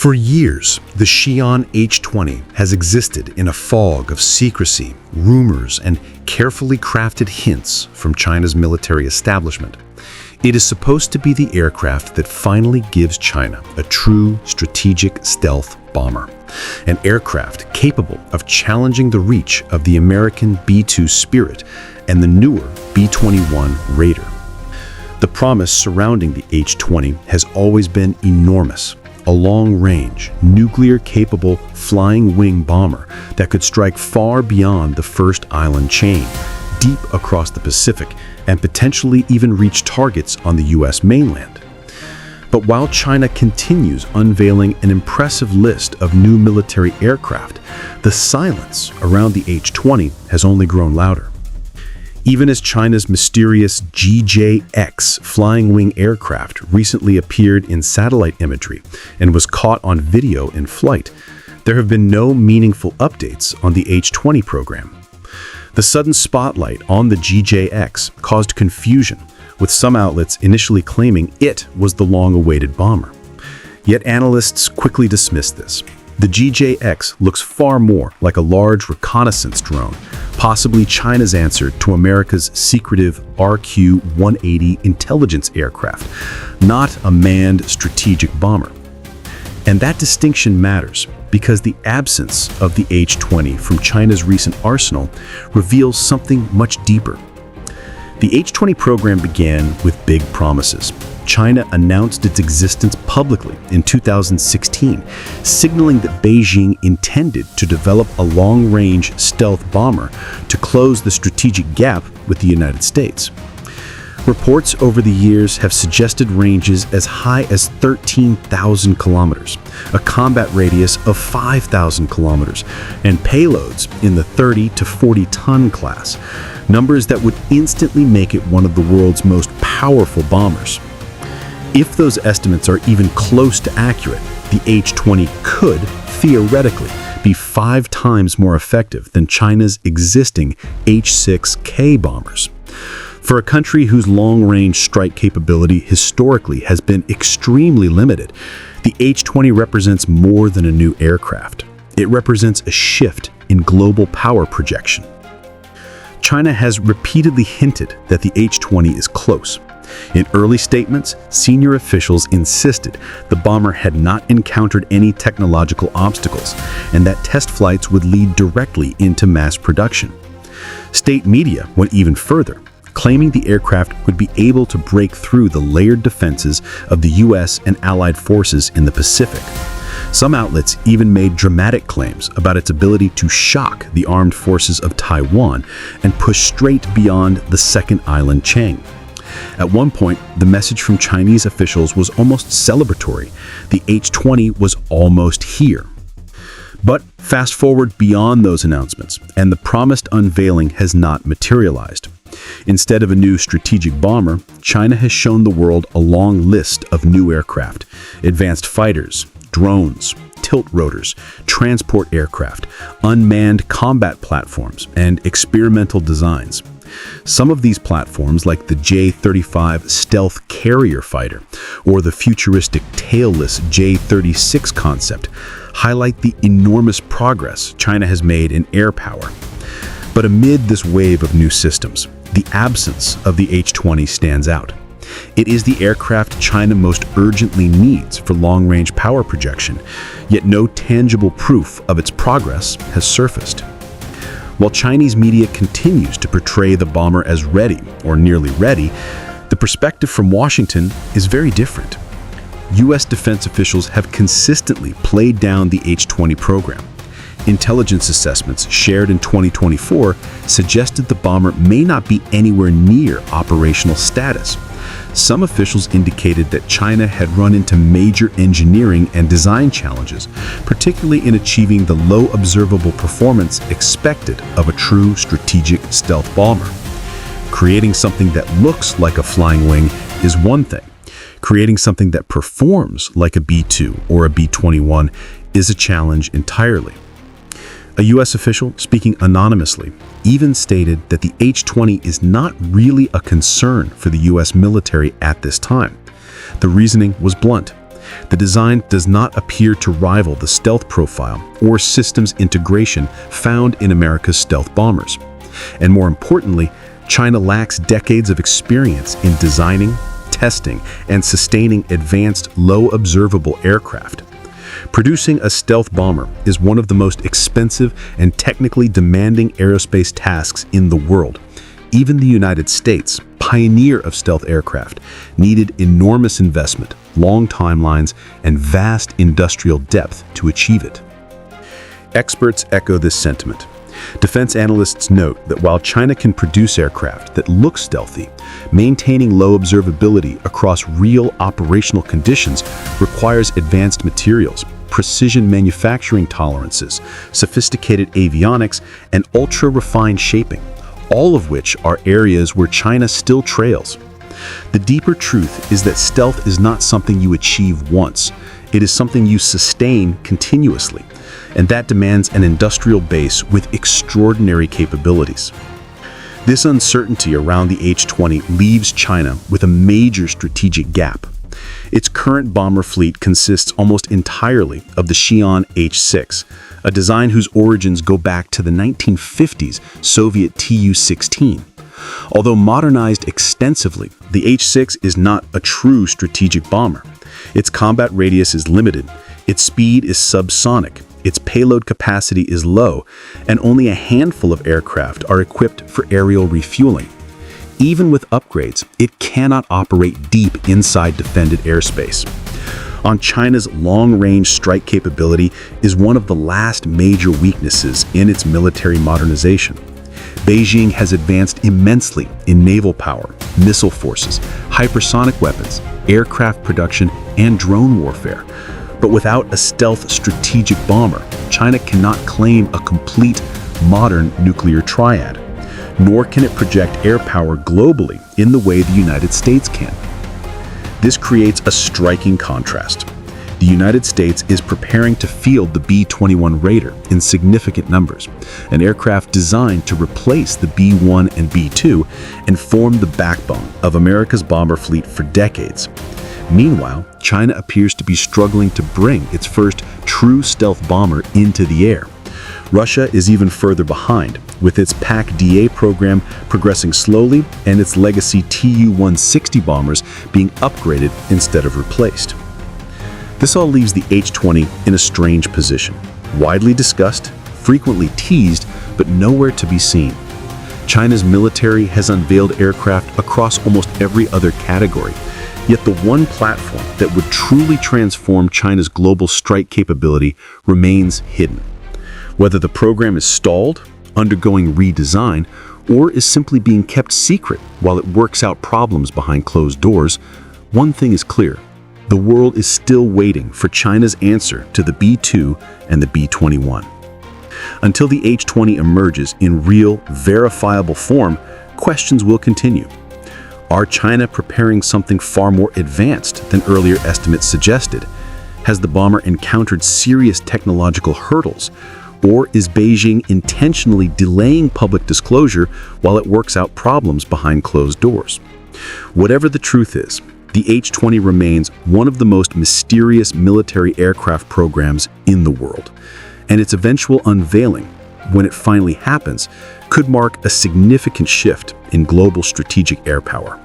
For years, the Xi'an H-20 has existed in a fog of secrecy, rumors, and carefully crafted hints from China's military establishment. It is supposed to be the aircraft that finally gives China a true strategic stealth bomber, an aircraft capable of challenging the reach of the American B-2 Spirit and the newer B-21 Raider. The promise surrounding the H-20 has always been enormous. A long-range, nuclear-capable flying wing bomber that could strike far beyond the first island chain, deep across the Pacific, and potentially even reach targets on the U.S. mainland. But while China continues unveiling an impressive list of new military aircraft, the silence around the H-20 has only grown louder. Even as China's mysterious GJ-X flying wing aircraft recently appeared in satellite imagery and was caught on video in flight, there have been no meaningful updates on the H-20 program. The sudden spotlight on the GJ-X caused confusion, with some outlets initially claiming it was the long-awaited bomber. Yet analysts quickly dismissed this. The GJ-X looks far more like a large reconnaissance drone, possibly China's answer to America's secretive RQ-180 intelligence aircraft, not a manned strategic bomber. And that distinction matters because the absence of the H-20 from China's recent arsenal reveals something much deeper. The H-20 program began with big promises. China announced its existence publicly in 2016, signaling that Beijing intended to develop a long-range stealth bomber to close the strategic gap with the United States. Reports over the years have suggested ranges as high as 13,000 kilometers, a combat radius of 5,000 kilometers, and payloads in the 30 to 40-ton class, numbers that would instantly make it one of the world's most powerful bombers. If those estimates are even close to accurate, the H-20 could, theoretically, be 5 times more effective than China's existing H-6K bombers. For a country whose long-range strike capability historically has been extremely limited, the H-20 represents more than a new aircraft. It represents a shift in global power projection. China has repeatedly hinted that the H-20 is close. In early statements, senior officials insisted the bomber had not encountered any technological obstacles and that test flights would lead directly into mass production. State media went even further, claiming the aircraft would be able to break through the layered defenses of the U.S. and allied forces in the Pacific. Some outlets even made dramatic claims about its ability to shock the armed forces of Taiwan and push straight beyond the second island chain. At one point, the message from Chinese officials was almost celebratory. The H-20 was almost here. But fast forward beyond those announcements, and the promised unveiling has not materialized. Instead of a new strategic bomber, China has shown the world a long list of new aircraft, advanced fighters, drones, tilt rotors, transport aircraft, unmanned combat platforms, and experimental designs. Some of these platforms, like the J-35 stealth carrier fighter or the futuristic tailless J-36 concept, highlight the enormous progress China has made in air power. But amid this wave of new systems, the absence of the H-20 stands out. It is the aircraft China most urgently needs for long-range power projection, yet no tangible proof of its progress has surfaced. While Chinese media continues to portray the bomber as ready or nearly ready, the perspective from Washington is very different. U.S. defense officials have consistently played down the H-20 program. Intelligence assessments shared in 2024 suggested the bomber may not be anywhere near operational status. Some officials indicated that China had run into major engineering and design challenges, particularly in achieving the low observable performance expected of a true strategic stealth bomber. Creating something that looks like a flying wing is one thing. Creating something that performs like a B-2 or a B-21 is a challenge entirely. A U.S. official, speaking anonymously, even stated that the H-20 is not really a concern for the U.S. military at this time. The reasoning was blunt. The design does not appear to rival the stealth profile or systems integration found in America's stealth bombers. And more importantly, China lacks decades of experience in designing, testing, and sustaining advanced low-observable aircraft. Producing a stealth bomber is one of the most expensive and technically demanding aerospace tasks in the world. Even the United States, pioneer of stealth aircraft, needed enormous investment, long timelines, and vast industrial depth to achieve it. Experts echo this sentiment. Defense analysts note that while China can produce aircraft that look stealthy, maintaining low observability across real operational conditions requires advanced materials, precision manufacturing tolerances, sophisticated avionics, and ultra-refined shaping, all of which are areas where China still trails. The deeper truth is that stealth is not something you achieve once. It is something you sustain continuously, and that demands an industrial base with extraordinary capabilities. This uncertainty around the H-20 leaves China with a major strategic gap. Its current bomber fleet consists almost entirely of the Xi'an H-6, a design whose origins go back to the 1950s Soviet Tu-16. Although modernized extensively, the H-6 is not a true strategic bomber. Its combat radius is limited, its speed is subsonic, its payload capacity is low, and only a handful of aircraft are equipped for aerial refueling. Even with upgrades, it cannot operate deep inside defended airspace. On China's long-range strike capability is one of the last major weaknesses in its military modernization. Beijing has advanced immensely in naval power, missile forces, hypersonic weapons, aircraft production, and drone warfare. But without a stealth strategic bomber, China cannot claim a complete, modern nuclear triad. Nor can it project air power globally in the way the United States can. This creates a striking contrast. The United States is preparing to field the B-21 Raider in significant numbers, an aircraft designed to replace the B-1 and B-2 and form the backbone of America's bomber fleet for decades. Meanwhile, China appears to be struggling to bring its first true stealth bomber into the air. Russia is even further behind, with its PAC-DA program progressing slowly and its legacy Tu-160 bombers being upgraded instead of replaced. This all leaves the H-20 in a strange position, widely discussed, frequently teased, but nowhere to be seen. China's military has unveiled aircraft across almost every other category, yet the one platform that would truly transform China's global strike capability remains hidden. Whether the program is stalled, undergoing redesign, or is simply being kept secret while it works out problems behind closed doors, one thing is clear. The world is still waiting for China's answer to the B-2 and the B-21. Until the H-20 emerges in real, verifiable form, questions will continue. Are China preparing something far more advanced than earlier estimates suggested? Has the bomber encountered serious technological hurdles? Or is Beijing intentionally delaying public disclosure while it works out problems behind closed doors? Whatever the truth is, the H-20 remains one of the most mysterious military aircraft programs in the world, and its eventual unveiling, when it finally happens, could mark a significant shift in global strategic air power.